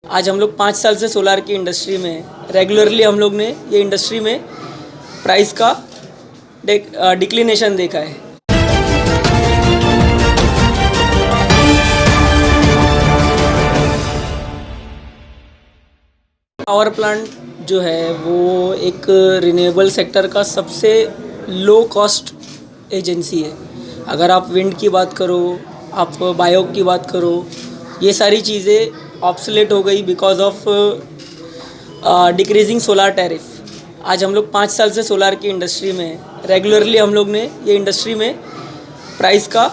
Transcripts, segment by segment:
आज हम लोग 5 साल से सोलार की इंडस्ट्री में हैं। रेगुलरली हम लोग ने ये इंडस्ट्री में प्राइस का डिक्लिनेशन देखा है। पावर प्लांट जो है वो एक रिन्यूएबल सेक्टर का सबसे लो कॉस्ट एजेंसी है। अगर आप विंड की बात करो, आप बायो की बात करो, ये सारी चीज़ें ऑब्सोलेट हो गई because of decreasing solar tariff. आज हम लोग 5 साल से सोलार की इंडस्ट्री में हैं। रेगुलरली हम लोग ने ये इंडस्ट्री में प्राइस का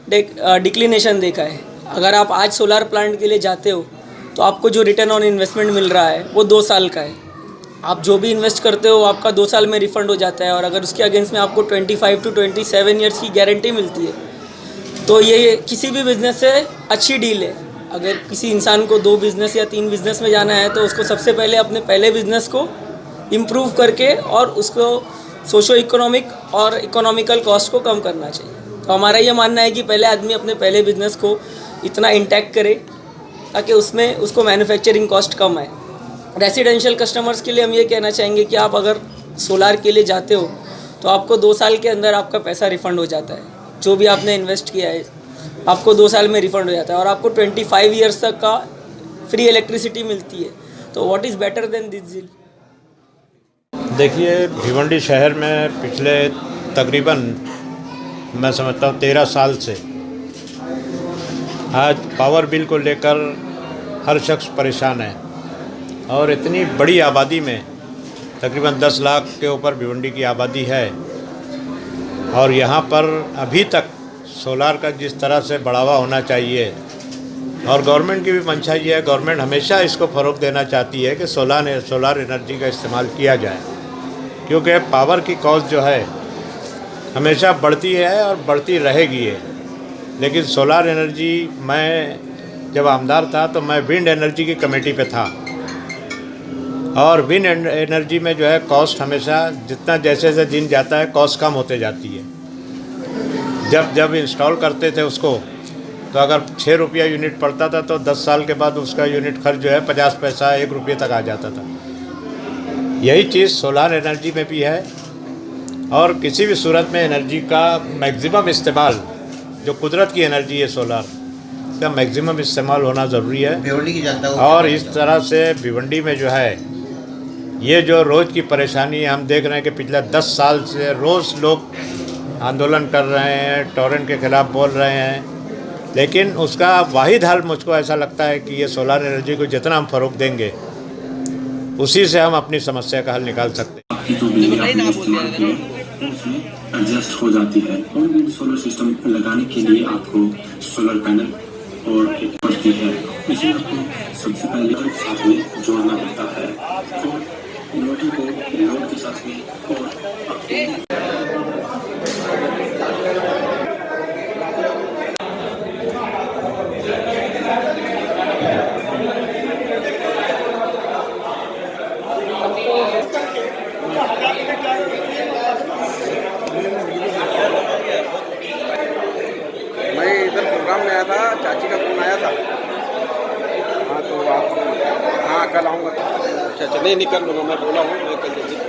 डिक्लिनेशन देखा है। अगर आप आज सोलार प्लांट के लिए जाते हो तो आपको जो रिटर्न ऑन इन्वेस्टमेंट मिल रहा है वो 2 साल का है। आप जो भी इन्वेस्ट करते हो आपका 2 साल में रिफ़ंड हो जाता है, और अगर उसके अगेंस्ट में आपको 25 to 27 ईयर्स की गारंटी मिलती है तो ये किसी भी बिज़नेस से अच्छी डील है। अगर किसी इंसान को 2 बिज़नेस या 3 बिज़नेस में जाना है तो उसको सबसे पहले अपने पहले बिज़नेस को इम्प्रूव करके और उसको सोशो इकोनॉमिक और इकोनॉमिकल कॉस्ट को कम करना चाहिए। तो हमारा ये मानना है कि पहले आदमी अपने पहले बिज़नेस को इतना इंटैक्ट करे ताकि उसमें उसको मैन्युफैक्चरिंग कॉस्ट कम आए। रेसिडेंशियल कस्टमर्स के लिए हम ये कहना चाहेंगे कि आप अगर सोलार के लिए जाते हो तो आपको 2 साल के अंदर आपका पैसा रिफ़ंड हो जाता है। जो भी आपने इन्वेस्ट किया है आपको 2 साल में रिफ़ंड हो जाता है, और आपको 25 ईयर्स तक का फ्री इलेक्ट्रिसिटी मिलती है। तो what is better than this deal? देखिए, भिवंडी शहर में पिछले तकरीबन मैं समझता हूँ 13 साल से आज पावर बिल को लेकर हर शख्स परेशान है, और इतनी बड़ी आबादी में तकरीबन 10 लाख के ऊपर भिवंडी की आबादी है, और यहाँ पर अभी तक सोलार का जिस तरह से बढ़ावा होना चाहिए, और गवर्नमेंट की भी मंशा ये है, गवर्नमेंट हमेशा इसको फ़रोग़ देना चाहती है कि सोलार एनर्जी का इस्तेमाल किया जाए, क्योंकि पावर की कॉस्ट जो है हमेशा बढ़ती है और बढ़ती रहेगी है। लेकिन सोलार एनर्जी, मैं जब आमदार था तो मैं विंड एनर्जी की कमेटी पे था, और विंड एनर्जी में जो है कॉस्ट हमेशा जितना जैसे जैसे दिन जाता है कॉस्ट कम होते जाती है। जब इंस्टॉल करते थे उसको तो अगर 6 रुपया यूनिट पड़ता था तो 10 साल के बाद उसका यूनिट खर्च जो है 50 पैसा 1 रुपये तक आ जाता था। यही चीज़ सोलार एनर्जी में भी है, और किसी भी सूरत में एनर्जी का मैक्सिमम इस्तेमाल, जो कुदरत की एनर्जी है सोलार का मैक्सिमम इस्तेमाल होना ज़रूरी है। और इस तरह से भिवंडी में जो है ये जो रोज़ की परेशानी है, हम देख रहे हैं कि पिछले 10 साल से रोज़ लोग आंदोलन कर रहे हैं, टॉरेंट के ख़िलाफ़ बोल रहे हैं, लेकिन उसका वाहिद हल मुझको ऐसा लगता है कि ये सोलार एनर्जी को जितना हम फ़रोग़ देंगे उसी से हम अपनी समस्या का हल निकाल सकते हैं। आपकी जो बिजली आपने इस्तेमाल की है उसमें एडजस्ट हो जाती है, और भी सोलर सिस्टम लगाने के लिए आपको सोलर पैनल और एक पड़ती है, इसे आपको सबसे पहले साथ में जोड़ना पड़ता है, और इन्वर्टर को लोड के साथ में, और आपको मैं इधर प्रोग्राम में आया था, चाची का फ़ोन आया था। हाँ तो आप, हाँ कल आऊँगा। अच्छा नहीं कर लूँगा, मैं बोला हूँ मैं कल जल्दी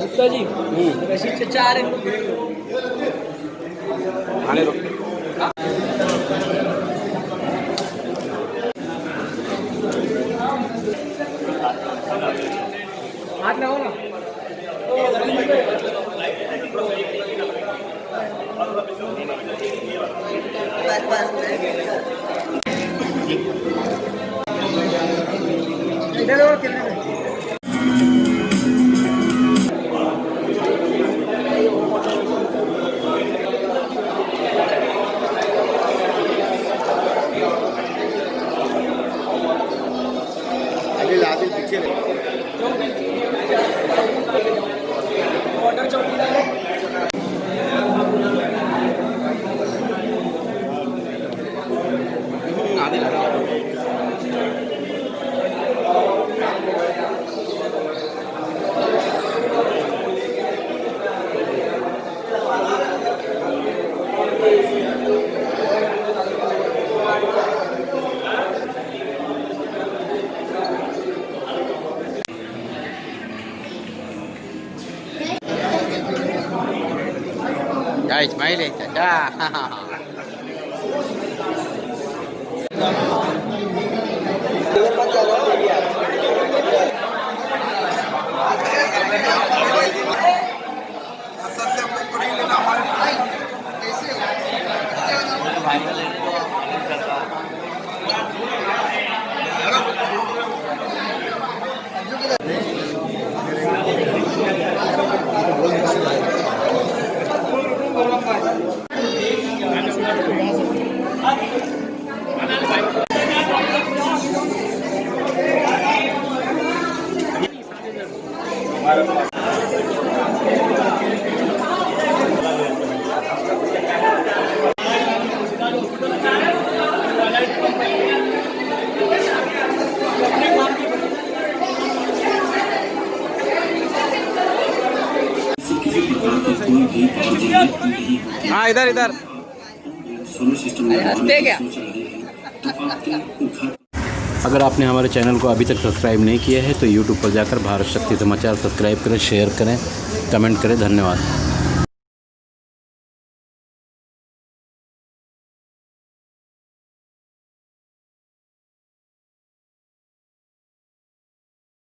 गुप्ता जी रशीद से 4 है आने दो। हाथ लगाओ ना इधर और किधर पीछे ऑर्डर चौकी डालो Ya Ismail, ya. हाँ इधर इधर सोलर सिस्टम हंसते क्या अगर आपने हमारे चैनल को अभी तक सब्सक्राइब नहीं किया है तो यूट्यूब पर जाकर भारत शक्ति समाचार सब्सक्राइब करें, शेयर करें, कमेंट करें। धन्यवाद।